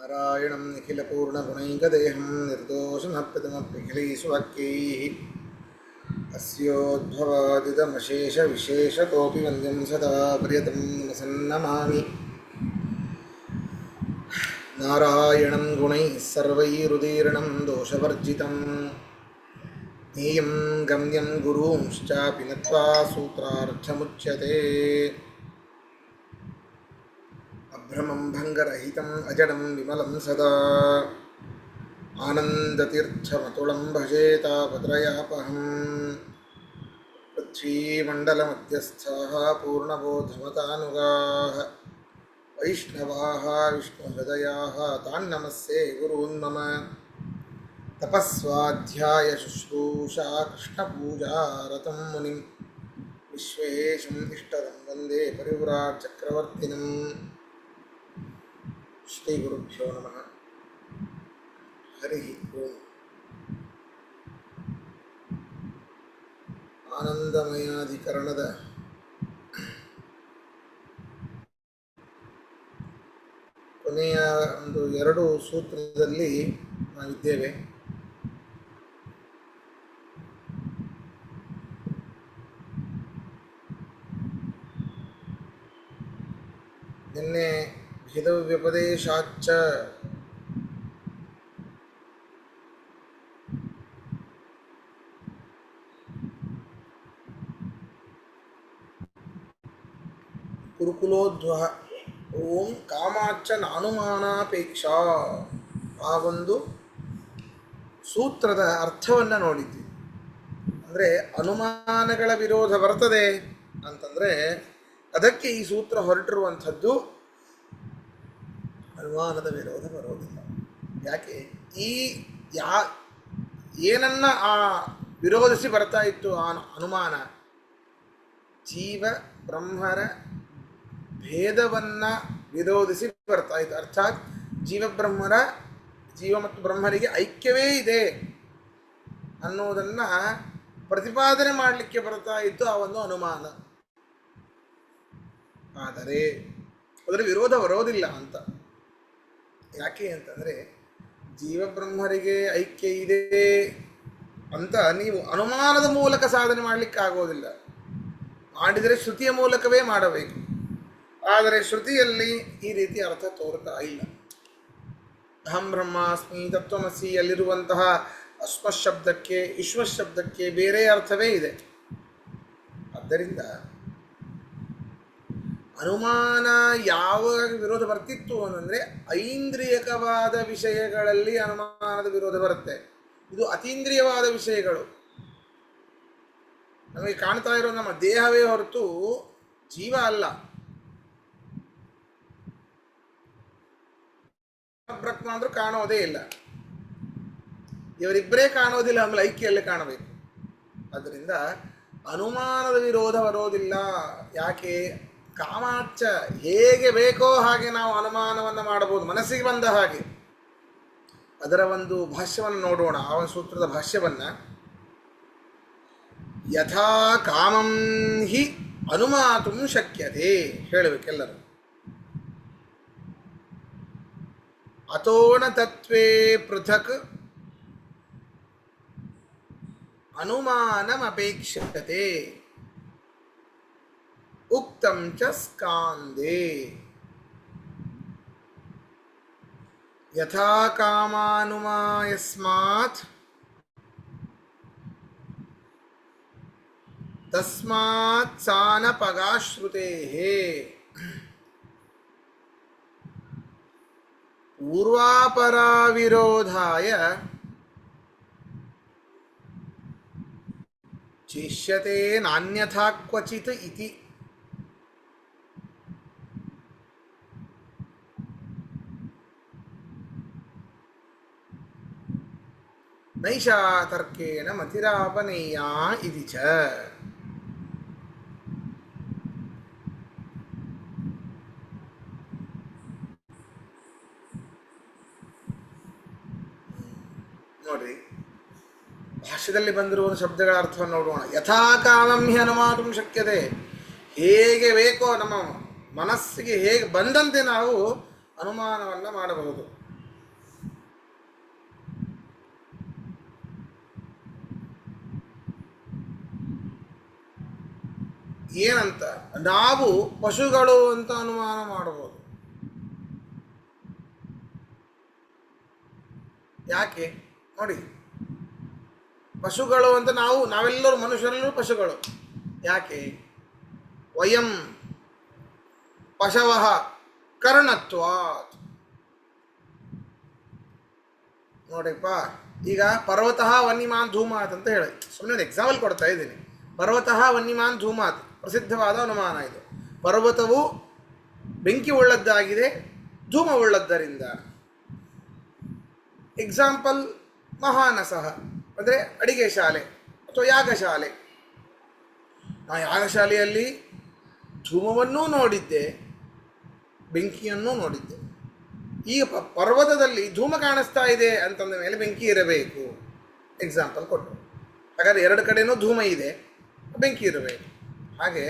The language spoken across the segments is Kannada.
ನಾರಾಯಣಂ ನಿಖಿಲಪೂರ್ಣಗುಣೈಕದೇಹಂ ನಿರ್ದೋಷಮಪ್ಯತಮಪ್ಯಖಿಲೈಸ್ವಾಕ್ಯೈಃ ಅಸ್ಯೋದ್ಭವಾದಿತಮಶೇಷವಿಶೇಷತೋಪಿ ವಂದ್ಯಂ ಸದಾ ಪ್ರಿಯತಂ ನಮಸನ್ನಮಾಮಿ. ನಾರಾಯಣಂ ಗುಣೈಃ ಸರ್ವೈರುದೀರ್ಣಂ ದೋಷವರ್ಜಿತಂ ಜ್ಞೇಯಂ ಗಮ್ಯಂ ಗುರೂಂಶ್ಚಾಪಿ ನತ್ವಾ ಸೂತ್ರಾರ್ಥಮುಚ್ಯತೆ. ಅಭ್ರಮಂ ಭಂಗರಹಿತಂ ಅಜಡಂ ವಿಮಲಂ ಸದಾ ಆನಂದತೀರ್ಥಮತುಳಂ ಭಜೆ ತಾಪತ್ರಯಾಪಹಂ. ಪೃಥ್ವೀಮಂಡಲಮಧ್ಯಸ್ಥಾಃ ಪೂರ್ಣಬೋಧಮತಾನುಗಾಃ ವೈಷ್ಣವಾಃ ವಿಷ್ಣುಹೃದಯಾಃ ತಾನ್ ನಮಸ್ಸೇ ಗುರೂನ್ ಮಮ. ತಪಸ್ವಾಧ್ಯಾಯ ಶುಶ್ರೂಷಾ ಕೃಷ್ಣಪೂಜಾರತಂ ಮುನಿಂ ವಿಶ್ವೇಶಂ ಇಷ್ಟದಂ ವಂದೇ ಪರಿವ್ರಾಟ್ ಚಕ್ರವರ್ತಿನಂ. ಶ್ರೀ ಗುರುಭ್ಯೋ ನಮಃ. ಹರಿ ಓಂ. ಆನಂದಮಯಾಧಿಕರಣದ ಕೊನೆಯ ಒಂದು 2 ಸೂತ್ರದಲ್ಲಿ ನಾವಿದ್ದೇವೆ. ನಿನ್ನೆ ಭೇದವ್ಯಪದೇಶಾಚ್ಚ ಕುರುಕುಲೋದ್ವಹ ಓಂ ಕಾಮಾಚ್ಚ ನಾನುಮಾನಾಪೇಕ್ಷಾ ಆ ಒಂದು ಸೂತ್ರದ ಅರ್ಥವನ್ನು ನೋಡಿದ್ವಿ. ಅಂದರೆ ಅನುಮಾನಗಳ ವಿರೋಧ ಬರ್ತದೆ ಅಂತಂದರೆ ಅದಕ್ಕೆ ಈ ಸೂತ್ರ ಹೊರಟಿರುವಂಥದ್ದು. ಅನುಮಾನದ ವಿರೋಧ ಬರೋದಿಲ್ಲ. ಯಾಕೆ? ಈ ಏನನ್ನ ಆ ವಿರೋಧಿಸಿ ಬರ್ತಾ ಇತ್ತು ಆ ಅನುಮಾನ, ಜೀವ ಬ್ರಹ್ಮರ ಭೇದವನ್ನು ವಿರೋಧಿಸಿ ಬರ್ತಾ ಇತ್ತು. ಅರ್ಥಾತ್ ಜೀವ ಮತ್ತು ಬ್ರಹ್ಮರಿಗೆ ಐಕ್ಯವೇ ಇದೆ ಅನ್ನೋದನ್ನು ಪ್ರತಿಪಾದನೆ ಮಾಡಲಿಕ್ಕೆ ಬರ್ತಾ ಇತ್ತು ಆ ಒಂದು ಅನುಮಾನ. ಆದರೆ ಅದರ ವಿರೋಧ ಬರೋದಿಲ್ಲ ಅಂತ. ಯಾಕೆ ಅಂತಂದರೆ ಜೀವಬ್ರಹ್ಮರಿಗೆ ಐಕ್ಯ ಇದೆ ಅಂತ ನೀವು ಅನುಮಾನದ ಮೂಲಕ ಸಾಧನೆ ಮಾಡಲಿಕ್ಕೆ ಆಗೋದಿಲ್ಲ. ಮಾಡಿದರೆ ಶ್ರುತಿಯ ಮೂಲಕವೇ ಮಾಡಬೇಕು. ಆದರೆ ಶ್ರುತಿಯಲ್ಲಿ ಈ ರೀತಿ ಅರ್ಥ ತೋರ್ತಾ ಇಲ್ಲ. ಅಹಂ ಬ್ರಹ್ಮಾಸ್ಮಿ ತತ್ವಮಸಿ ಅಲ್ಲಿರುವಂತಹ ಅಸ್ಮಶಬ್ದಕ್ಕೆ ವಿಶ್ವಶಬ್ದಕ್ಕೆ ಬೇರೆ ಅರ್ಥವೇ ಇದೆ. ಆದ್ದರಿಂದ ಅನುಮಾನ ಯಾವಾಗ ವಿರೋಧ ಬರ್ತಿತ್ತು ಅಂತಂದರೆ ಐಂದ್ರಿಯಕವಾದ ವಿಷಯಗಳಲ್ಲಿ ಅನುಮಾನದ ವಿರೋಧ ಬರುತ್ತೆ. ಇದು ಅತೀಂದ್ರಿಯವಾದ ವಿಷಯಗಳು. ನಮಗೆ ಕಾಣ್ತಾ ಇರೋ ನಮ್ಮ ದೇಹವೇ ಹೊರತು ಜೀವ ಅಲ್ಲ. ಬ್ರಹ್ಮ ಅಂದ್ರೂ ಕಾಣೋದೇ ಇಲ್ಲ. ಇವರಿಬ್ಬರೇ ಕಾಣೋದಿಲ್ಲ, ಆಮೇಲೆ ಐಕ್ಯಲ್ಲಿ ಕಾಣಬೇಕು. ಆದ್ದರಿಂದ ಅನುಮಾನದ ವಿರೋಧ ಬರೋದಿಲ್ಲ. ಯಾಕೆ? ಕಾಮಾಚ್ಚ ಹೇಗೆ ಬೇಕೋ ಹಾಗೆ ನಾವು ಅನುಮಾನವನ್ನು ಮಾಡಬಹುದು, ಮನಸ್ಸಿಗೆ ಬಂದ ಹಾಗೆ. ಅದರ ಒಂದು ಭಾಷ್ಯವನ್ನು ನೋಡೋಣ. ಆ ಒಂದು ಸೂತ್ರದ ಭಾಷ್ಯವನ್ನು. ಯಥಾ ಕಾಮಂ ಹಿ ಅನುಮಾತುಂ ಶಕ್ಯತೆ ಹೇಳಬೇಕೆಲ್ಲರೂ. ಅತೋಣ ತತ್ವೇ ಪೃಥಕ್ ಅನುಮಾನಮಪೇಕ್ಷತೆ ಉಕ್ತಂ ಚ ಸ್ಕಾಂದೇ. ಯಥಾ ಕಾಮಾನುಮಾಯಸ್ಮಾತ್ ತಸ್ಮಾತ್ ಸಾನ ಪಗಾಶ್ರುತೇಃ ಪೂರ್ವಾಪರಾ ವಿರೋಧಾಯ ಚಿಷ್ಯತೆ ನಾನ್ಯಥಾ ಕ್ವಚಿತ್ ಇತಿ. ನೈಷಾ ತರ್ಕೇಣ ಮತಿರಾಪನೇಯ ಇತಿ ಚ. ನೋಡ್ರಿ, ಭಾಷ್ಯದಲ್ಲಿ ಬಂದಿರುವ ಶಬ್ದಗಳ ಅರ್ಥವನ್ನು ನೋಡೋಣ. ಯಥಾ ಕಾಮಂ ಹಿ ಅನುಮಾತುಂ ಶಕ್ಯತೆ. ಹೇಗೆ ಬೇಕೋ ನಮ್ಮ ಮನಸ್ಸಿಗೆ ಹೇಗೆ ಬಂದಂತೆ ನಾವು ಅನುಮಾನವನ್ನು ಮಾಡಬಹುದು. ಏನಂತ ನಾವು ಪಶುಗಳು ಅಂತ ಅನುಮಾನ ಮಾಡಬಹುದು. ಯಾಕೆ ನೋಡಿ, ಪಶುಗಳು ಅಂತ ನಾವೆಲ್ಲರೂ ಮನುಷ್ಯರೆಲ್ಲರೂ ಪಶುಗಳು. ಯಾಕೆ? ವಯಂ ಪಶವಃ ಕರ್ಣತ್ವಾತ್. ನೋಡಿಪ್ಪ, ಈಗ ಪರ್ವತಃ ವನ್ಯಮಾನ್ ಧೂಮಾತ್ ಅಂತ ಹೇಳಿ ಸುಮ್ಮನೆ ಒಂದು ಎಕ್ಸಾಂಪಲ್ ಕೊಡ್ತಾ ಇದ್ದೀನಿ. ಪರ್ವತಃ ವನ್ಯಮಾನ್ ಧೂಮಾತ್ ಪ್ರಸಿದ್ಧವಾದ ಅನುಮಾನ ಇದು. ಪರ್ವತವು ಬೆಂಕಿ ಉಳ್ಳದ್ದಾಗಿದೆ, ಧೂಮ ಉಳ್ಳದ್ದರಿಂದ. ಎಕ್ಸಾಂಪಲ್ ಮಹಾನಸಃ ಅಂದರೆ ಅಡಿಗೆ ಶಾಲೆ ಅಥವಾ ಯಾಗಶಾಲೆ. ಆ ಯಾಗಶಾಲೆಯಲ್ಲಿ ಧೂಮವನ್ನೂ ನೋಡಿದ್ದೆ, ಬೆಂಕಿಯನ್ನೂ ನೋಡಿದ್ದೆ. ಈಗ ಪರ್ವತದಲ್ಲಿ ಧೂಮ ಕಾಣಿಸ್ತಾ ಇದೆ ಅಂತಂದ ಮೇಲೆ ಬೆಂಕಿ ಇರಬೇಕು. ಎಕ್ಸಾಂಪಲ್ ಕೊಟ್ಟರು. ಹಾಗಾದರೆ ಎರಡು ಕಡೆಯೂ ಧೂಮ ಇದೆ, ಬೆಂಕಿ ಇರಬೇಕು. ಹಾಗೆ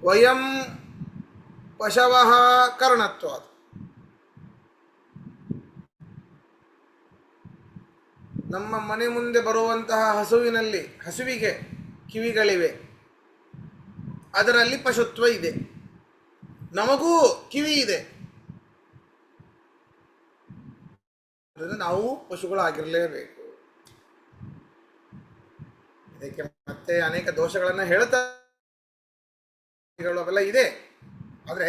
ವಯಂ ಪಶವಃ ಕರ್ಣತ್ವಾತ್. ನಮ್ಮ ಮನೆ ಮುಂದೆ ಬರುವಂತಹ ಹಸುವಿಗೆ ಕಿವಿಗಳಿವೆ, ಅದರಲ್ಲಿ ಪಶುತ್ವ ಇದೆ. ನಮಗೂ ಕಿವಿ ಇದೆ, ನಾವು ಪಶುಗಳಾಗಿರಲೇಬೇಕು. ಇದಕ್ಕೆ ಮತ್ತೆ ಅನೇಕ ದೋಷಗಳನ್ನು ಹೇಳ್ತಾ ಅವೆಲ್ಲ ಇದೆ. ಆದರೆ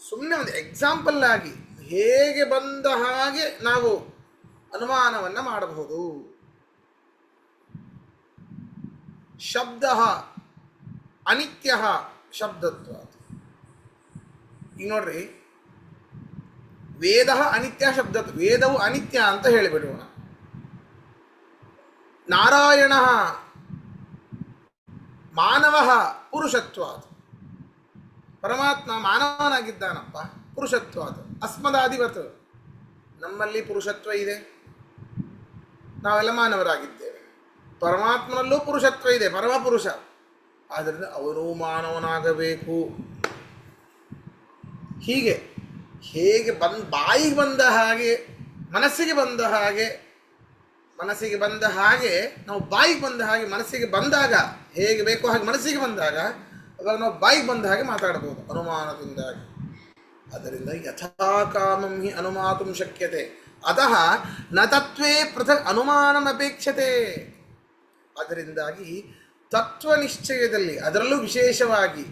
ಸುಮ್ಮನೆ ಒಂದು ಎಕ್ಸಾಂಪಲ್ ಆಗಿ ಹೇಗೆ ಬಂದ ಹಾಗೆ ನಾವು ಅನುಮಾನವನ್ನು ಮಾಡಬಹುದು. ಶಬ್ದ ಅನಿತ್ಯ ಶಬ್ದತ್ವ. ಈಗ ನೋಡ್ರಿ, ವೇದ ಅನಿತ್ಯ ಶಬ್ದತ್ವ. ವೇದವು ಅನಿತ್ಯ ಅಂತ ಹೇಳಿಬಿಡೋಣ. ನಾರಾಯಣ ಮಾನವ ಪುರುಷತ್ವಾತ್. ಪರಮಾತ್ಮ ಮಾನವನಾಗಿದ್ದಾನಪ್ಪ, ಪುರುಷತ್ವಾತ್. ಅಸ್ಮದಾದಿವತ್, ನಮ್ಮಲ್ಲಿ ಪುರುಷತ್ವ ಇದೆ, ನಾವೆಲ್ಲ ಮಾನವರಾಗಿದ್ದೇವೆ. ಪರಮಾತ್ಮನಲ್ಲೂ ಪುರುಷತ್ವ ಇದೆ, ಪರಮ ಪುರುಷ. ಆದ್ದರಿಂದ ಅವನು ಮಾನವನಾಗಬೇಕು. ಹೇಗೆ ಬಾಯಿಗೆ ಬಂದ ಹಾಗೆ, ಮನಸ್ಸಿಗೆ ಬಂದ ಹಾಗೆ ನಾವು ಬಾಯಿಗೆ ಬಂದ ಹಾಗೆ ಮನಸ್ಸಿಗೆ ಬಂದಾಗ, ಹೇಗೆ ಬೇಕೋ ಹಾಗೆ ಮನಸ್ಸಿಗೆ ಬಂದಾಗ ಅವಾಗ ನಾವು ಬಾಯಿಗೆ ಬಂದ ಹಾಗೆ ಮಾತಾಡಬಹುದು ಅನುಮಾನದಿಂದಾಗಿ. ಆದ್ದರಿಂದ ಯಥಾ ಕಾಮಂ ಹಿ ಅನುಮಾತುಂ ಶಕ್ಯತೆ, ಅತಃ ನ ತತ್ವೇ ಪೃಥಕ್ ಅನುಮಾನಮಪೇಕ್ಷತೆ. ಅದರಿಂದಾಗಿ ತತ್ವನಿಶ್ಚಯದಲ್ಲಿ, ಅದರಲ್ಲೂ ವಿಶೇಷವಾಗಿ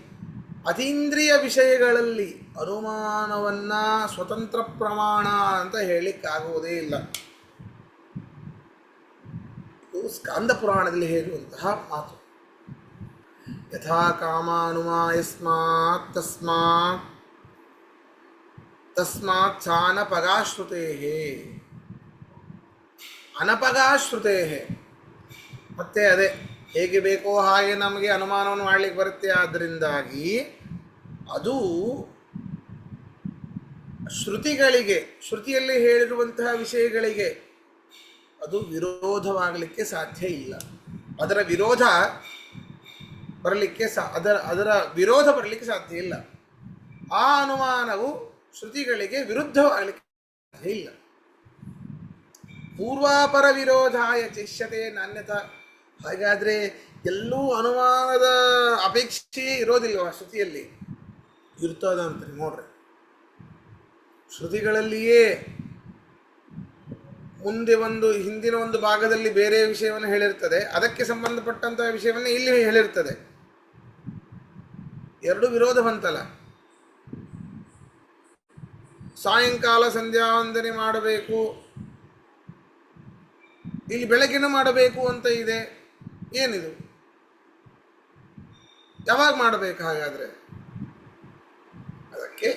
ಅತೀಂದ್ರಿಯ ವಿಷಯಗಳಲ್ಲಿ ಅನುಮಾನವನ್ನು ಸ್ವತಂತ್ರ ಪ್ರಮಾಣ ಅಂತ ಹೇಳಲಿಕ್ಕಾಗುವುದೇ ಇಲ್ಲ. ಇದು ಸ್ಕಾಂದ ಪುರಾಣದಲ್ಲಿ ಹೇಳುವಂತಹ ಮಾತು. ಯಥಾ ಕಾಮಾನುಮಾಯಸ್ಮಾತ್ ತಸ್ಮಾತ್ ಸಾನಪಗಾಶ್ರುತೇ ಅನಪಗಾಶ್ರುತೇ. ಮತ್ತೆ ಅದೇ ಹೇಗೆ ಬೇಕೋ ಹಾಗೆ ನಮಗೆ ಅನುಮಾನವನ್ನು ಮಾಡಲಿಕ್ಕೆ ಬರುತ್ತೆ. ಆದ್ದರಿಂದಾಗಿ ಅದು ಶ್ರುತಿಯಲ್ಲಿ ಹೇಳಿರುವಂತಹ ವಿಷಯಗಳಿಗೆ ಅದು ವಿರೋಧವಾಗಲಿಕ್ಕೆ ಸಾಧ್ಯ ಇಲ್ಲ. ಅದರ ವಿರೋಧ ಬರಲಿಕ್ಕೆ ಸಾಧ್ಯ ಇಲ್ಲ. ಆ ಅನುಮಾನವು ಶ್ರುತಿಗಳಿಗೆ ವಿರುದ್ಧವಾಗಲಿಕ್ಕೆ ಸಾಧ್ಯ ಇಲ್ಲ. ಪೂರ್ವಾಪರ ವಿರೋಧಾಯ ಚಿಷ್ಯತೆ ನಾಣ್ಯತ. ಹಾಗಾದರೆ ಎಲ್ಲೂ ಅನುಮಾನದ ಅಪೇಕ್ಷೆಯೇ ಇರೋದಿಲ್ವ ಶ್ರುತಿಯಲ್ಲಿ? ಇರ್ತದಂತೆ ನೋಡ್ರಿ. ಶ್ರುತಿಗಳಲ್ಲಿಯೇ ಮುಂದೆ ಹಿಂದಿನ ಒಂದು ಭಾಗದಲ್ಲಿ ಬೇರೆ ವಿಷಯವನ್ನು ಹೇಳಿರ್ತದೆ, ಅದಕ್ಕೆ ಸಂಬಂಧಪಟ್ಟಂತಹ ವಿಷಯವನ್ನು ಇಲ್ಲಿ ಹೇಳಿರ್ತದೆ. ಎರಡು ವಿರೋಧ ಬಂತಲ್ಲ. ಸಾಯಂಕಾಲ ಸಂಧ್ಯಾ ವಂದನೆ ಮಾಡಬೇಕು, ಇಲ್ಲಿ ಬೆಳಗಿನ ಮಾಡಬೇಕು ಅಂತ ಇದೆ. ಏನಿದು? ಯಾವಾಗ ಮಾಡಬೇಕು ಹಾಗಾದ್ರೆ? ಅದಕ್ಕೆ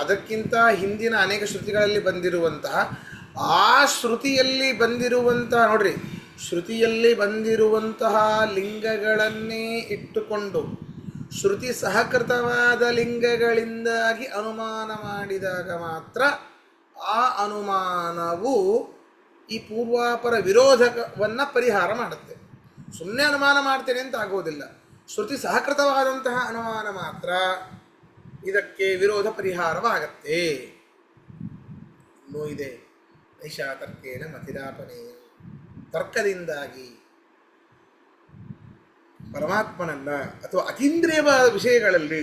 ಅದಕ್ಕಿಂತ ಹಿಂದಿನ ಅನೇಕ ಶ್ರುತಿಗಳಲ್ಲಿ ಬಂದಿರುವಂತಹ ಶ್ರುತಿಯಲ್ಲಿ ಬಂದಿರುವಂತಹ ಲಿಂಗಗಳನ್ನೇ ಇಟ್ಟುಕೊಂಡು ಶ್ರುತಿ ಸಹಕೃತವಾದ ಲಿಂಗಗಳಿಂದಾಗಿ ಅನುಮಾನ ಮಾಡಿದಾಗ ಮಾತ್ರ ಆ ಅನುಮಾನವು ಈ ಪೂರ್ವಾಪರ ವಿರೋಧವನ್ನು ಪರಿಹಾರ ಮಾಡುತ್ತೆ. ಸುಮ್ಮನೆ ಅನುಮಾನ ಮಾಡ್ತೇನೆ ಅಂತ ಆಗೋದಿಲ್ಲ. ಶ್ರುತಿ ಸಹಕೃತವಾದಂತಹ ಅನುಮಾನ ಮಾತ್ರ ಇದಕ್ಕೆ ವಿರೋಧ ಪರಿಹಾರವಾಗತ್ತೆ. ಇನ್ನೂ ಇದೆ, ಐಷಾ ತರ್ಕೇನ ಮತಿರಾಪನೆ. ತರ್ಕದಿಂದಾಗಿ ಪರಮಾತ್ಮನನ್ನ ಅಥವಾ ಅತೀಂದ್ರಿಯವಾದ ವಿಷಯಗಳಲ್ಲಿ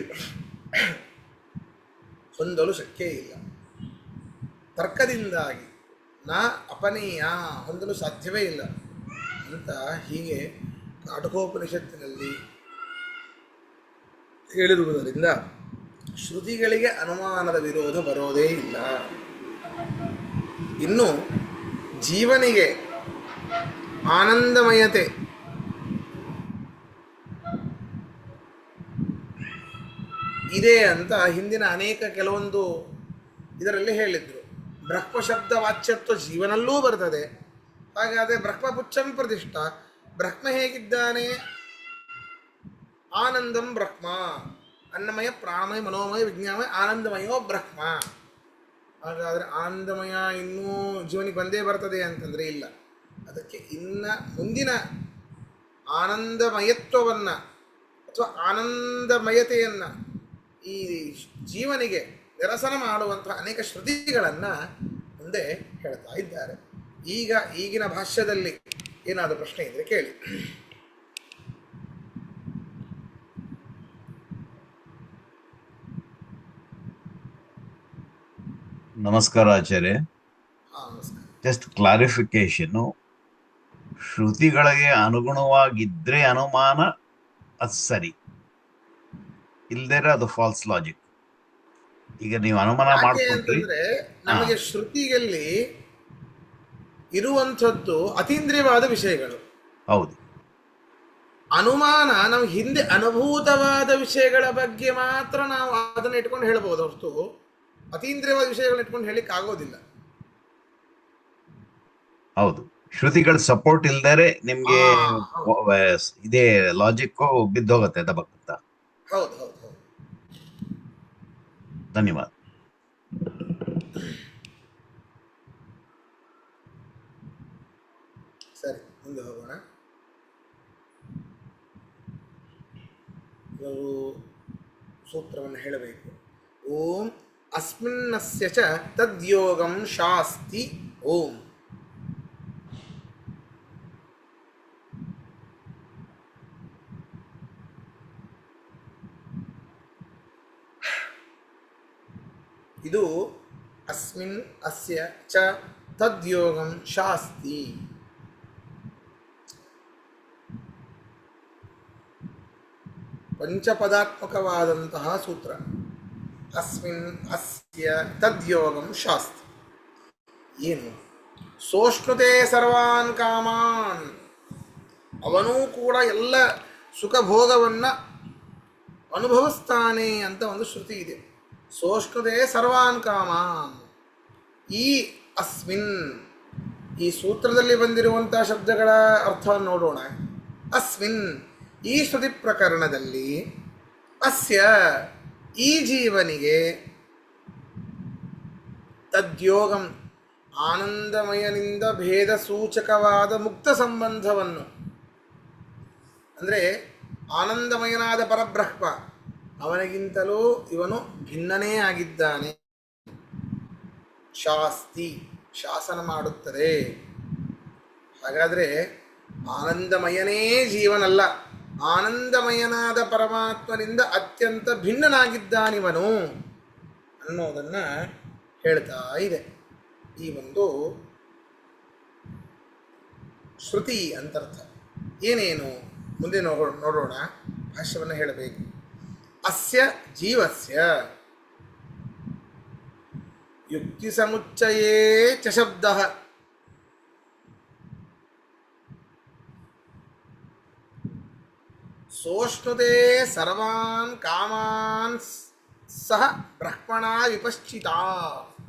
ಹೊಂದಲು ಶಕ್ಯ ಇಲ್ಲ. ತರ್ಕದಿಂದಾಗಿ ನಾ ಅಪನೀಯ, ಹೊಂದಲು ಸಾಧ್ಯವೇ ಇಲ್ಲ ಅಂತ ಹೀಗೆ ಕಾಟಕೋಪನಿಷತ್ತಿನಲ್ಲಿ ಹೇಳಿರುವುದರಿಂದ ಶ್ರುತಿಗಳಿಗೆ ಅನುಮಾನದ ವಿರೋಧ ಬರೋದೇ ಇಲ್ಲ. ಇನ್ನು ಜೀವನಿಗೆ ಆನಂದಮಯತೆ ಇದೆ ಅಂತ ಹಿಂದಿನ ಅನೇಕ ಕೆಲವೊಂದು ಇದರಲ್ಲಿ ಹೇಳಿದ್ರು. ಬ್ರಹ್ಮ ಶಬ್ದ ವಾಚ್ಯತ್ವ ಜೀವನಲ್ಲೂ ಬರ್ತದೆ. ಹಾಗಾದರೆ ಬ್ರಹ್ಮಪುಚ್ಛಂ ಪ್ರತಿಷ್ಠ, ಬ್ರಹ್ಮ ಹೇಗಿದ್ದಾನೆ? ಆನಂದಂ ಬ್ರಹ್ಮ, ಅನ್ನಮಯ ಪ್ರಾಣಮಯ ಮನೋಮಯ ವಿಜ್ಞಾನಮಯ ಆನಂದಮಯೋ ಬ್ರಹ್ಮ. ಹಾಗಾದರೆ ಆನಂದಮಯ ಇನ್ನೂ ಜೀವನಿಗೆ ಬಂದೇ ಬರ್ತದೆ ಅಂತಂದರೆ ಇಲ್ಲ. ಅದಕ್ಕೆ ಇನ್ನು ಮುಂದಿನ ಆನಂದಮಯತ್ವವನ್ನು ಅಥವಾ ಆನಂದಮಯತೆಯನ್ನು ಈ ಜೀವನಿಗೆ ನಿರಸನ ಮಾಡುವಂತಹ ಅನೇಕ ಶ್ರುತಿಗಳನ್ನು ಮುಂದೆ ಹೇಳ್ತಾ ಇದ್ದಾರೆ. ಈಗಿನ ಭಾಷ್ಯದಲ್ಲಿ ಏನಾದರೂ ಪ್ರಶ್ನೆ ಇದ್ದರೆ ಕೇಳಿ. ನಮಸ್ಕಾರ ಆಚಾರ್ಯ. ಜಸ್ಟ್ ಕ್ಲಾರಿಫಿಕೇಶನ್, ಶ್ರುತಿಗಳಿಗೆ ಅನುಗುಣವಾಗಿದ್ರೆ ಅನುಮಾನ ಅದು ಸರಿ, ಇಲ್ದೇರೆ ಅದು ಫಾಲ್ಸ್ ಲಾಜಿಕ್. ಈಗ ನೀವು ಅನುಮಾನ ಮಾಡ್ಕೊಂಡ್ರಿ, ನಮಗೆ ಶ್ರುತಿಯಲ್ಲಿ ಇರುವಂಥದ್ದು ಅತೀಂದ್ರಿಯವಾದ ವಿಷಯಗಳು. ಹೌದು. ಅನುಮಾನ ನಾವು ಹಿಂದೆ ಅನುಭೂತವಾದ ವಿಷಯಗಳ ಬಗ್ಗೆ ಮಾತ್ರ ನಾವು ಅದನ್ನು ಇಟ್ಕೊಂಡು ಹೇಳ್ಬೋದು ಹೊರತು ಅತೀಂದ್ರಿಯವಾದ ವಿಷಯಗಳನ್ನ ಇಟ್ಕೊಂಡು ಹೇಳಿಕ್ಕೆ ಆಗೋದಿಲ್ಲ. ಹೌದು, ಶ್ರುತಿಗಳ ಸಪೋರ್ಟ್ ಇಲ್ದರೆ ನಿಮ್ಗೆ ಇದೇ ಲಾಜಿಕ್ ಬಿದ್ದೋಗತ್ತೆ ದಬಕ್ಕಂತ. ಹೌದು ಹೌದು ಹೌದು. ಧನ್ಯವಾದ. ಸರಿ, ಮುಂದೆ ಹೋಗೋಣ. ಇವರು ಸೂತ್ರವನ್ನು ಹೇಳಬೇಕು. ಓಂ ಅಸ್ಮಿನ್ನಸ್ಯ ಚ ತದ್ಯೋಗಂ ಶಾಸ್ತಿ. ಓಂ ಇದು ಅಸ್ಮಿನ್ ಅಸ್ಯ ಚ ತದ್ಯೋಗಂ ಶಾಸ್ತಿ. ಪಂಚಪದಾತ್ಮಕವಾದಂತಹ ಸೂತ್ರ. ಅಸ್ಮಿನ್ ಅಸ್ಯ ತದ್ಯೋಗಂ ಶಾಸ್ತಿ. ಏನು? ಸೋಷ್ಣುತೆ ಸರ್ವಾನ್ ಕಾಮಾನ್, ಅವನೂ ಕೂಡ ಎಲ್ಲ ಸುಖ ಭೋಗವನ್ನು ಅನುಭವಿಸ್ತಾನೆ ಅಂತ ಒಂದು ಶ್ರುತಿ ಇದೆ. ಸೋಷ್ಣುತೆ ಸರ್ವಾನ್ ಕಾಮಾನ್. ಈ ಅಸ್ಮಿನ್, ಈ ಸೂತ್ರದಲ್ಲಿ ಬಂದಿರುವಂಥ ಶಬ್ದಗಳ ಅರ್ಥವನ್ನು ನೋಡೋಣ. ಅಸ್ಮಿನ್, ಈ ಶ್ರುತಿ ಪ್ರಕರಣದಲ್ಲಿ, ಅಸ್ಯ, ಈ ಜೀವನಿಗೆ, ತದ್ಯೋಗಂ, ಆನಂದಮಯನಿಂದ ಭೇದ ಸೂಚಕವಾದ ಮುಕ್ತ ಸಂಬಂಧವನ್ನು, ಅಂದರೆ ಆನಂದಮಯನಾದ ಪರಬ್ರಹ್ಮ ಅವನಿಗಿಂತಲೂ ಇವನು ಭಿನ್ನನೇ ಆಗಿದ್ದಾನೆ. ಶಾಸ್ತಿ, ಶಾಸನ ಮಾಡುತ್ತದೆ. ಹಾಗಾದರೆ ಆನಂದಮಯನೇ ಜೀವನಲ್ಲ, ಆನಂದಮಯನಾದ ಪರಮಾತ್ಮನಿಂದ ಅತ್ಯಂತ ಭಿನ್ನನಾಗಿದ್ದಾನಿವನು ಅನ್ನೋದನ್ನು ಹೇಳ್ತಾ ಇದೆ ಈ ಒಂದು ಶ್ರುತಿ ಅಂತರ್ಥ. ಏನೇನು ಮುಂದೆ ನೋಡೋಣ. ಭಾಷ್ಯವನ್ನು ಹೇಳಬೇಕು. ಅಸ್ಯ ಜೀವಸ್ಯ ಯುಕ್ತಿ ಸಮುಚ್ಚಯೇ ಚ ಶಬ್ದಃ ಸೋಷ್ಣುತೆ ಸರ್ವಾನ್ ಕಾಮಾನ್ ಸಹ ಬ್ರಹ್ಮಣ ವಿಪಶ್ಚಿತ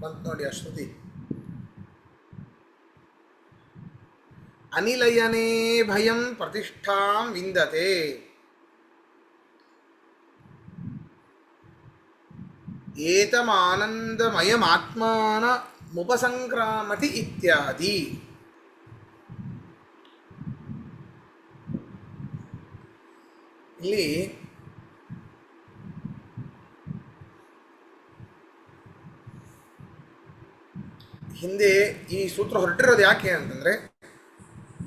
ಬಂತ ನೋಡಿ ಆ ಶ್ರುತಿ. ಅನಿಲಯನೇ ಭಯಂ ಪ್ರತಿಷ್ಠಾಂ ವಿಂದತೆ. ಏತಮಾನಂದಮಯಮಾತ್ಮಾನ ಮುಪಸಂಕ್ರಾಮತಿ ಇತ್ಯಾದಿ. ಇಲ್ಲಿ ಹಿಂದೆ ಈ ಸೂತ್ರ ಹೊರಟಿರೋದು ಯಾಕೆ ಅಂತಂದರೆ,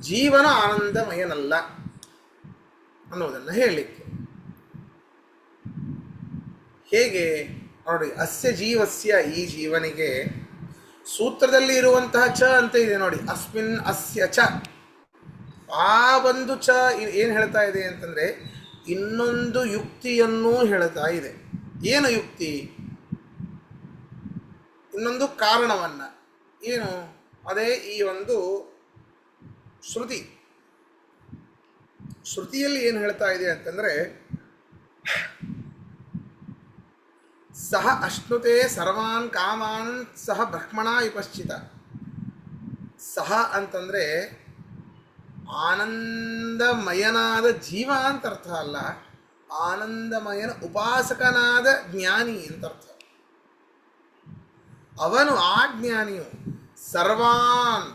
ಜೀವನ ಆನಂದಮಯನಲ್ಲ, ಅನ್ನೋದನ್ನು ಹೇಳಲಿಕ್ಕೆ. ಹೇಗೆ ನೋಡಿ, ಅಸ್ಯ ಜೀವಸ್ಯ, ಈ ಜೀವನಿಗೆ ಸೂತ್ರದಲ್ಲಿ ಇರುವಂತಹ ಚ ಅಂತ ಇದೆ ನೋಡಿ, ಅಸ್ಮಿನ್ ಅಸ್ಯ ಚ. ಆ ಒಂದು ಚ ಏನು ಹೇಳ್ತಾ ಇದೆ ಅಂತಂದರೆ ಇನ್ನೊಂದು ಯುಕ್ತಿಯನ್ನೂ ಹೇಳ್ತಾ ಇದೆ. ಏನು ಯುಕ್ತಿ? ಇನ್ನೊಂದು ಕಾರಣವನ್ನ. ಏನು? ಅದೇ ಈ ಒಂದು ಶ್ರುತಿ. ಶ್ರುತಿಯಲ್ಲಿ ಏನು ಹೇಳ್ತಾ ಇದೆ ಅಂತಂದರೆ, ಸಹ ಅಶ್ನುತೆ ಸರ್ವಾನ್ ಕಾಮಾನ್ ಸಹ ಬ್ರಹ್ಮಣ ವಿಪಶ್ಚಿತ. ಸಹ ಅಂತಂದರೆ ಆನಂದಮಯನಾದ ಜೀವ ಅಂತ ಅರ್ಥ ಅಲ್ಲ, ಆನಂದಮಯನ ಉಪಾಸಕನಾದ ಜ್ಞಾನಿ ಅಂತ ಅರ್ಥ. ಅವನು, ಆ ಜ್ಞಾನಿಯು, ಸರ್ವಾನ್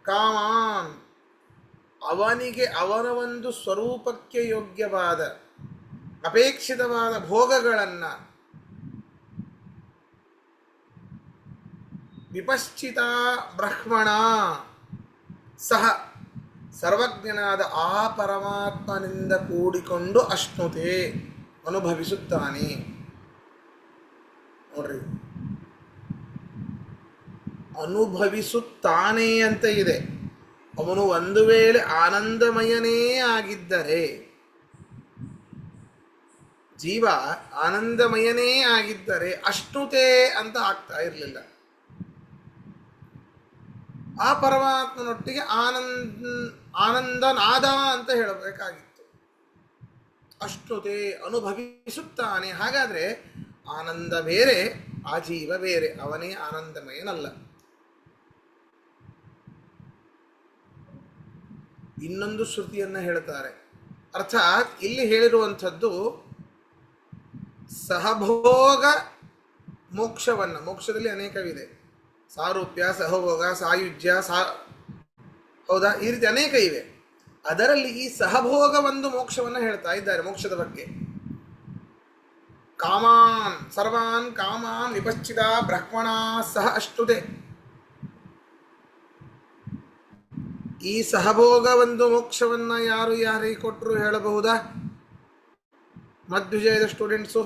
ಕಾಮಾನ್, ಅವನಿಗೆ ಅವನ ಒಂದು ಸ್ವರೂಪಕ್ಕೆ ಯೋಗ್ಯವಾದ ಅಪೇಕ್ಷಿತವಾದ ಭೋಗಗಳನ್ನು ವಿಪಶ್ಚಿತ ಬ್ರಹ್ಮಣ ಸಹ, ಸರ್ವಜ್ಞನಾದ ಆ ಪರಮಾತ್ಮನಿಂದ ಕೂಡಿಕೊಂಡು ಅಶ್ನುತೆ ಅನುಭವಿಸುತ್ತಾನೆ. ನೋಡ್ರಿ, ಅನುಭವಿಸುತ್ತಾನೆ ಅಂತ ಇದೆ. ಅವನು ಒಂದು ವೇಳೆ ಆನಂದಮಯನೇ ಆಗಿದ್ದರೆ, ಜೀವ ಆನಂದಮಯನೇ ಆಗಿದ್ದರೆ ಅಶ್ನುತೆ ಅಂತ ಆಗ್ತಾ ಇರಲಿಲ್ಲ. ಆ ಪರಮಾತ್ಮನೊಟ್ಟಿಗೆ ಆನಂದನಾದ ಅಂತ ಹೇಳಬೇಕಾಗಿತ್ತು. ಅಶ್ನುತೆ ಅನುಭವಿಸುತ್ತಾನೆ. ಹಾಗಾದರೆ ಆನಂದ ಬೇರೆ, ಆ ಜೀವ ಬೇರೆ, ಅವನೇ ಆನಂದಮಯನಲ್ಲ. ಇನ್ನೊಂದು ಶ್ರುತಿಯನ್ನು ಹೇಳ್ತಾರೆ. ಅರ್ಥಾತ್ ಇಲ್ಲಿ ಹೇಳಿರುವಂಥದ್ದು ಸಹಭೋಗ ಮೋಕ್ಷವನ್ನು, ಮೋಕ್ಷದಲ್ಲಿ ಅನೇಕವಿದೆ, ಸಾರೂಪ್ಯ, ಸಹಭೋಗ, ಸಾಯುಜ್ಯ, ಹೌದಾ, ಈ ರೀತಿ ಅನೇಕ ಇವೆ. ಅದರಲ್ಲಿ ಈ ಸಹಭೋಗ ಒಂದು ಮೋಕ್ಷವನ್ನು ಹೇಳ್ತಾ ಇದ್ದಾರೆ. ಮೋಕ್ಷದ ಬಗ್ಗೆ ಕಾಮಾನ್ ಸರ್ವಾನ್ ಕಾಮಾನ್ ವಿಪಶ್ಚಿತ ಬ್ರಹ್ಮಣ ಸಹ ಅಷ್ಟುತೆ. ಈ ಸಹಭೋಗ ಒಂದು ಮೋಕ್ಷವನ್ನು ಯಾರಿಗೆ ಕೊಟ್ಟರು ಹೇಳಬಹುದಾ? ಮಧ್ವಿಜಯದ ಸ್ಟೂಡೆಂಟ್ಸು.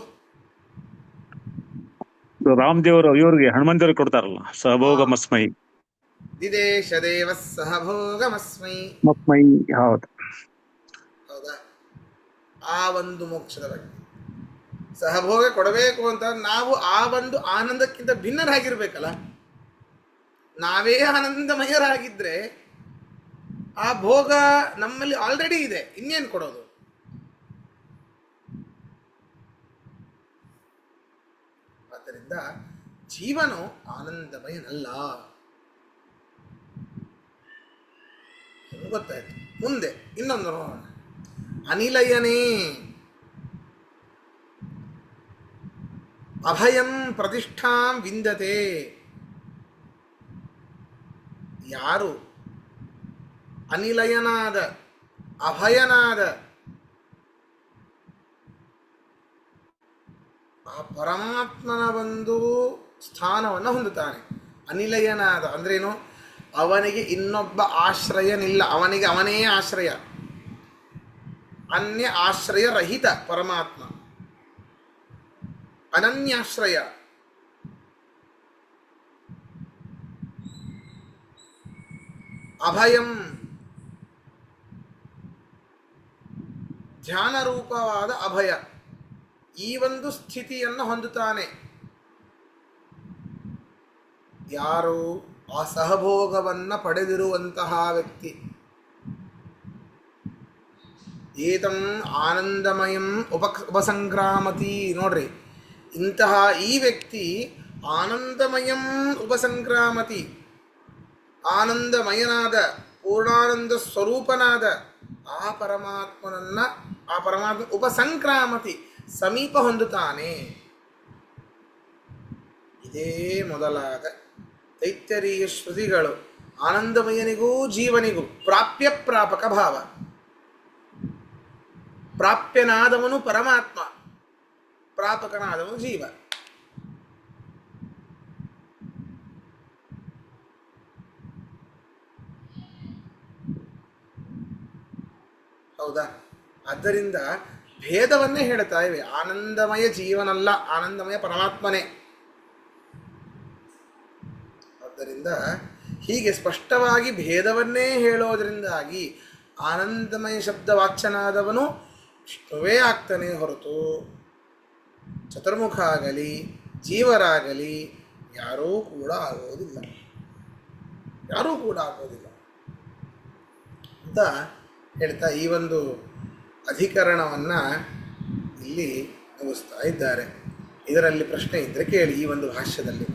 ರಾಮದೇವರು ಇವ್ರಿಗೆ ಹನುಮಂತವ್ರಿಗೆ ಕೊಡ್ತಾರಲ್ಲ, ಸಹಭೋಗಮಸ್ಮೈ. ದಿದೇಶ ದೇವ ಸಹಭೋಗಮಸ್ಮೈ. ಮಸ್ಮೈ, ಹೌದು. ಹೌದಾ? ಆ ಒಂದು ಮೋಕ್ಷದ ಬಗ್ಗೆ ಸಹಭೋಗ ಕೊಡಬೇಕು ಅಂತ ನಾವು ಆ ಒಂದು ಆನಂದಕ್ಕಿಂತ ಭಿನ್ನರಾಗಿರ್ಬೇಕಲ್ಲ. ನಾವೇ ಆನಂದಮಯರಾಗಿದ್ರೆ ಆ ಭೋಗ ನಮ್ಮಲ್ಲಿ ಆಲ್ರೆಡಿ ಇದೆ, ಇನ್ನೇನು ಕೊಡೋದು? ಆದ್ದರಿಂದ ಜೀವನು ಆನಂದಮಯನಲ್ಲ. ಗೊತ್ತಾಯ್ತು. ಮುಂದೆ ಇನ್ನೊಂದು ನೋಡೋಣ. ಅನಿಲಯನೇ ಅಭಯಂ ಪ್ರತಿಷ್ಠಾಂ ವಿಂದತೆ. ಯಾರು ಅನಿಲಯನಾದ, ಅಭಯನಾದ ಆ ಪರಮಾತ್ಮನ ಒಂದು ಸ್ಥಾನವನ್ನು ಹೊಂದುತ್ತಾನೆ. ಅನಿಲಯನಾದ ಅಂದ್ರೇನು? ಅವನಿಗೆ ಇನ್ನೊಬ್ಬ ಆಶ್ರಯನಿಲ್ಲ, ಅವನಿಗೆ ಅವನೇ ಆಶ್ರಯ, ಅನ್ಯ ಆಶ್ರಯ ರಹಿತ ಪರಮಾತ್ಮ, ಅನನ್ಯಾಶ್ರಯ. ಅಭಯಂ ಧ್ಯಾನರೂಪವಾದ ಅಭಯ, ಈ ಒಂದು ಸ್ಥಿತಿಯನ್ನು ಹೊಂದುತ್ತಾನೆ ಯಾರು? ಆ ಸಹಭೋಗವನ್ನು ಪಡೆದಿರುವಂತಹ ವ್ಯಕ್ತಿ. ಏತಂ ಆನಂದಮಯಂ ಉಪಸಂಕ್ರಾಮತಿ. ನೋಡ್ರಿ, ಇಂತಹ ಈ ವ್ಯಕ್ತಿ ಆನಂದಮಯಂ ಉಪಸಂಕ್ರಾಮತಿ, ಆನಂದಮಯನಾದ ಪೂರ್ಣಾನಂದ ಸ್ವರೂಪನಾದ ಆ ಪರಮಾತ್ಮ ಉಪಸಂಕ್ರಾಮತಿ, ಸಮೀಪ ಹೊಂದುತ್ತಾನೆ. ಇದೇ ಮೊದಲಾದ ತೈತ್ತರೀಯ ಶ್ರುತಿಗಳು ಆನಂದಮಯನಿಗೂ ಜೀವನಿಗೂ ಪ್ರಾಪ್ಯ ಪ್ರಾಪಕ ಭಾವ. ಪ್ರಾಪ್ಯನಾದವನು ಪರಮಾತ್ಮ, ಪ್ರಾಪಕನಾದವನು ಜೀವ. ಹೌದಾ? ಆದ್ದರಿಂದ ಭೇದವನ್ನೇ ಹೇಳ್ತಾ ಇವೆ. ಆನಂದಮಯ ಜೀವನಲ್ಲ, ಆನಂದಮಯ ಪರಮಾತ್ಮನೇ. ಆದ್ದರಿಂದ ಹೀಗೆ ಸ್ಪಷ್ಟವಾಗಿ ಭೇದವನ್ನೇ ಹೇಳೋದರಿಂದಾಗಿ ಆನಂದಮಯ ಶಬ್ದ ವಾಚ್ಯನಾದವನು ವಿಷ್ಣುವೇ ಆಗ್ತಾನೆ ಹೊರತು ಚತುರ್ಮುಖ ಆಗಲಿ ಜೀವರಾಗಲಿ ಯಾರೂ ಕೂಡ ಆಗೋದಿಲ್ಲ, ಯಾರೂ ಕೂಡ ಆಗೋದಿಲ್ಲ ಅಂತ ಹೇಳ್ತಾ ಈ ಒಂದು ಅಧಿಕರಣವನ್ನು ಇಲ್ಲಿ ಮುಗಿಸ್ತಾ ಇದ್ದಾರೆ. ಇದರಲ್ಲಿ ಪ್ರಶ್ನೆ ಇದ್ದರೆ ಕೇಳಿ. ಈ ಒಂದು ಭಾಷ್ಯದಲ್ಲಿ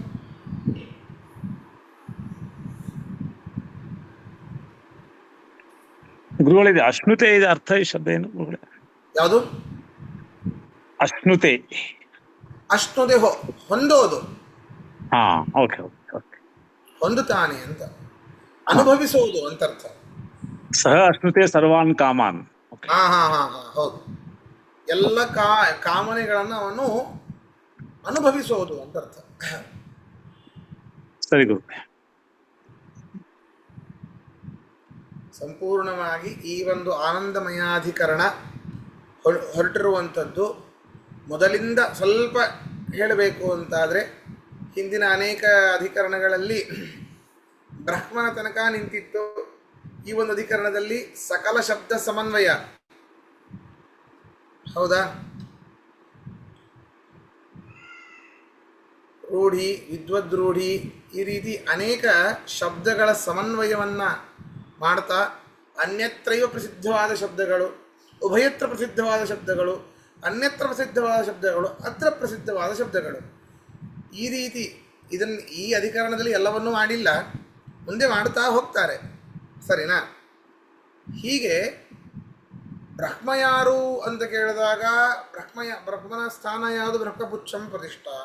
ಗುರುಗಳಿದೆ ಅಶ್ನುತೆ ಇದೆ ಅರ್ಥ ಈ ಶಬ್ದ ಏನು ಗುರುಗಳೇ? ಯಾವುದು? ಅಶ್ನುತೆ. ಅಶ್ನುತೆ ಹೊಂದೋದು, ಹಾ, ಓಕೆ ಓಕೆ ಓಕೆ. ಹೊಂದುತ್ತಾನೆ ಅಂತ, ಅನುಭವಿಸೋದು ಅಂತ ಅರ್ಥ. ಸಹ ಅಶ್ನುತೆ ಸರ್ವಾನ್ ಕಾಮಾನ್. ಹಾ ಹಾ ಹಾ ಹಾ ಹೌದು. ಎಲ್ಲ ಕಾಮನೆಗಳನ್ನು ಅವನು ಅನುಭವಿಸೋದು ಅಂತ ಅರ್ಥ. ಸರಿ ಗುರು. ಸಂಪೂರ್ಣವಾಗಿ ಈ ಒಂದು ಆನಂದಮಯಾಧಿಕರಣ ಹೊರಟಿರುವಂಥದ್ದು ಮೊದಲಿಂದ ಸ್ವಲ್ಪ ಹೇಳಬೇಕು ಅಂತಾದರೆ ಹಿಂದಿನ ಅನೇಕ ಅಧಿಕರಣಗಳಲ್ಲಿ ಬ್ರಹ್ಮನ ತನಕ ನಿಂತಿತ್ತು. ಈ ಒಂದು ಅಧಿಕರಣದಲ್ಲಿ ಸಕಲ ಶಬ್ದ ಸಮನ್ವಯ. ಹೌದಾ? ರೂಢಿ, ವಿದ್ವದ್ರೂಢಿ, ಈ ರೀತಿ ಅನೇಕ ಶಬ್ದಗಳ ಸಮನ್ವಯವನ್ನು ಮಾಡ್ತಾ ಅನ್ಯತ್ರೈವ ಪ್ರಸಿದ್ಧವಾದ ಶಬ್ದಗಳು, ಉಭಯತ್ರ ಪ್ರಸಿದ್ಧವಾದ ಶಬ್ದಗಳು, ಅನ್ಯತ್ರ ಪ್ರಸಿದ್ಧವಾದ ಶಬ್ದಗಳು, ಅತ್ರ ಪ್ರಸಿದ್ಧವಾದ ಶಬ್ದಗಳು, ಈ ರೀತಿ ಇದನ್ನು ಈ ಅಧಿಕರಣದಲ್ಲಿ ಎಲ್ಲವನ್ನೂ ಮಾಡಿಲ್ಲ, ಮುಂದೆ ಮಾಡ್ತಾ ಹೋಗ್ತಾರೆ. ಸರಿನಾ? ಹೀಗೆ ಬ್ರಹ್ಮ ಯಾರು ಅಂತ ಕೇಳಿದಾಗ ಬ್ರಹ್ಮನ ಸ್ಥಾನ ಯಾವುದು? ಬ್ರಹ್ಮಪುಚ್ಛಂ ಪ್ರತಿಷ್ಠಾ,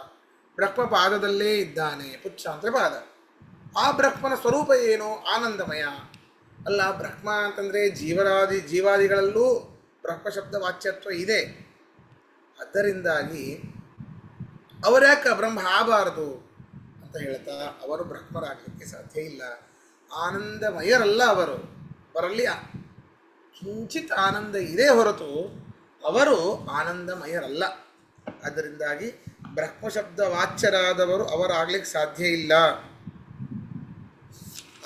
ಬ್ರಹ್ಮ ಪಾದದಲ್ಲೇ ಇದ್ದಾನೆ. ಪುಚ್ಛ ಅಂದರೆ ಪಾದ. ಆ ಬ್ರಹ್ಮನ ಸ್ವರೂಪ ಏನು? ಆನಂದಮಯ. ಅಲ್ಲ, ಬ್ರಹ್ಮ ಅಂತಂದರೆ ಜೀವಾದಿಗಳಲ್ಲೂ ಬ್ರಹ್ಮಶಬ್ದ ವಾಚ್ಯತ್ವ ಇದೆ. ಅದರಿಂದಾಗಿ ಅವರ್ಯಾಕೆ ಬ್ರಹ್ಮ ಆಗಬಾರದು ಅಂತ ಹೇಳ್ತಾ ಅವರು ಬ್ರಹ್ಮರಾಗಲಿಕ್ಕೆ ಸಾಧ್ಯ ಇಲ್ಲ. ಆನಂದಮಯರಲ್ಲ ಅವರು. ಅವರಲ್ಲಿ ಕಿಂಚಿತ್ ಆನಂದ ಇದೆ ಹೊರತು ಅವರು ಆನಂದಮಯರಲ್ಲ. ಅದರಿಂದಾಗಿ ಬ್ರಹ್ಮಶಬ್ದ ವಾಚ್ಯರಾದವರು ಅವರಾಗಲಿಕ್ಕೆ ಸಾಧ್ಯ ಇಲ್ಲ.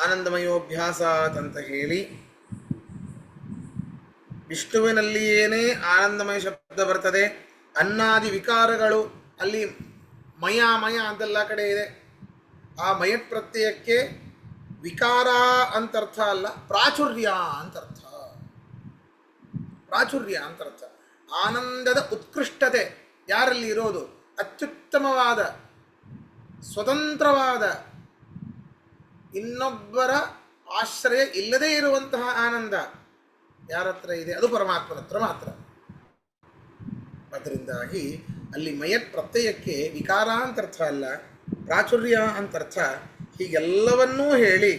ಆನಂದಮಯೋಭ್ಯಾಸ ಅಂತ ಹೇಳಿ ವಿಷ್ಣುವಿನಲ್ಲಿಯೇನೇ ಆನಂದಮಯ ಶಬ್ದ ಬರ್ತದೆ. ಅನ್ನಾದಿ ವಿಕಾರಗಳು ಅಲ್ಲಿ ಮಯ ಅಂತೆಲ್ಲ ಕಡೆ ಇದೆ. ಆ ಮಯಟ್ ಪ್ರತ್ಯಯಕ್ಕೆ ವಿಕಾರ ಅಂತರ್ಥ ಅಲ್ಲ, ಪ್ರಾಚುರ್ಯ ಅಂತರ್ಥ. ಪ್ರಾಚುರ್ಯ ಅಂತರ್ಥ. ಆನಂದದ ಉತ್ಕೃಷ್ಟತೆ ಯಾರಲ್ಲಿ ಇರೋದು? ಅತ್ಯುತ್ತಮವಾದ ಸ್ವತಂತ್ರವಾದ ಇನ್ನೊಬ್ಬರ ಆಶ್ರಯ ಇಲ್ಲದೇ ಇರುವಂತಹ ಆನಂದ ಯಾರತ್ರ ಇದೆ? ಅದು ಪರಮಾತ್ಮನ ಹತ್ರ ಮಾತ್ರ. ಅದರಿಂದಾಗಿ ಅಲ್ಲಿ ಮಯಟ್ ಪ್ರತ್ಯಯಕ್ಕೆ ವಿಕಾರ ಅಂತರ್ಥ ಅಲ್ಲ, ಪ್ರಾಚುರ್ಯ ಅಂತರ್ಥ. ಹೀಗೆಲ್ಲವನ್ನೂ ಹೇಳಿ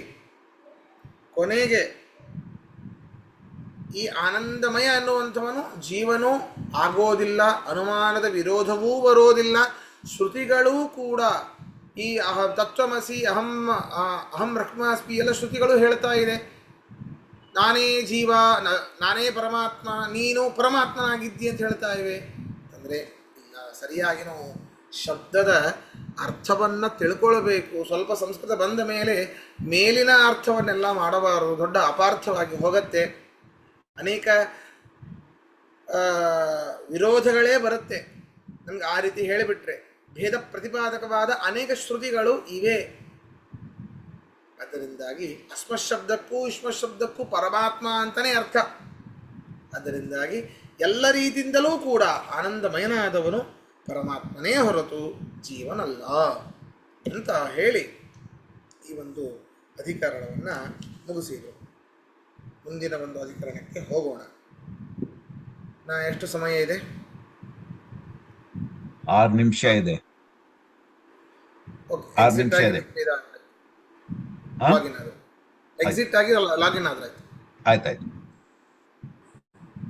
ಕೊನೆಗೆ ಈ ಆನಂದಮಯ ಅನ್ನುವಂಥವನು ಜೀವನೂ ಆಗೋದಿಲ್ಲ, ಅನುಮಾನದ ವಿರೋಧವೂ ಬರೋದಿಲ್ಲ. ಶ್ರುತಿಗಳೂ ಕೂಡ ಈ ತತ್ವಮಸಿ, ಅಹಂ ಬ್ರಹ್ಮಾಸ್ಮಿ ಎಲ್ಲ ಶ್ರುತಿಗಳು ಹೇಳ್ತಾ ಇದೆ. ನಾನೇ ಜೀವ, ನಾನೇ ಪರಮಾತ್ಮ, ನೀನು ಪರಮಾತ್ಮನಾಗಿದ್ದಿ ಅಂತ ಹೇಳ್ತಾ ಇವೆ. ಅಂದರೆ ಇಲ್ಲ, ಸರಿಯಾಗಿ ನಾವು ಶಬ್ದದ ಅರ್ಥವನ್ನು ತಿಳ್ಕೊಳ್ಬೇಕು. ಸ್ವಲ್ಪ ಸಂಸ್ಕೃತ ಬಂದ ಮೇಲೆ ಮೇಲಿನ ಅರ್ಥವನ್ನೆಲ್ಲ ಮಾಡಬಾರದು, ದೊಡ್ಡ ಅಪಾರ್ಥವಾಗಿ ಹೋಗುತ್ತೆ. ಅನೇಕ ವಿರೋಧಗಳೇ ಬರುತ್ತೆ ನಮ್ಗೆ ಆ ರೀತಿ ಹೇಳಿಬಿಟ್ರೆ. ಭೇದ ಪ್ರತಿಪಾದಕವಾದ ಅನೇಕ ಶ್ರುತಿಗಳು ಇವೆ. ಅದರಿಂದಾಗಿ ಅಸ್ಮಶಬ್ದಕ್ಕೂ ವಿಶ್ವಶಬ್ದಕ್ಕೂ ಪರಮಾತ್ಮ ಅಂತಲೇ ಅರ್ಥ. ಅದರಿಂದಾಗಿ ಎಲ್ಲ ರೀತಿಯಿಂದಲೂ ಕೂಡ ಆನಂದಮಯನಾದವನು ಪರಮಾತ್ಮನೇ ಹೊರತು ಜೀವನಲ್ಲ ಅಂತ ಹೇಳಿ ಈ ಒಂದು ಅಧಿಕರಣವನ್ನು ಮುಗಿಸಿದರು. ಮುಂದಿನ ಒಂದು ಅಧಿಕರಣಕ್ಕೆ ಹೋಗೋಣ. ಎಷ್ಟು ಸಮಯ ಇದೆ? 6 ನಿಮಿಷ ಇದೆ. 6 ನಿಮಿಷ ಇದೆ. ಎಕ್ಸಿಟ್ ಆಗಿ ಲಾಗಿನ್ ಆದ್ರೆ ಆಯ್ತಾಯ್ತು.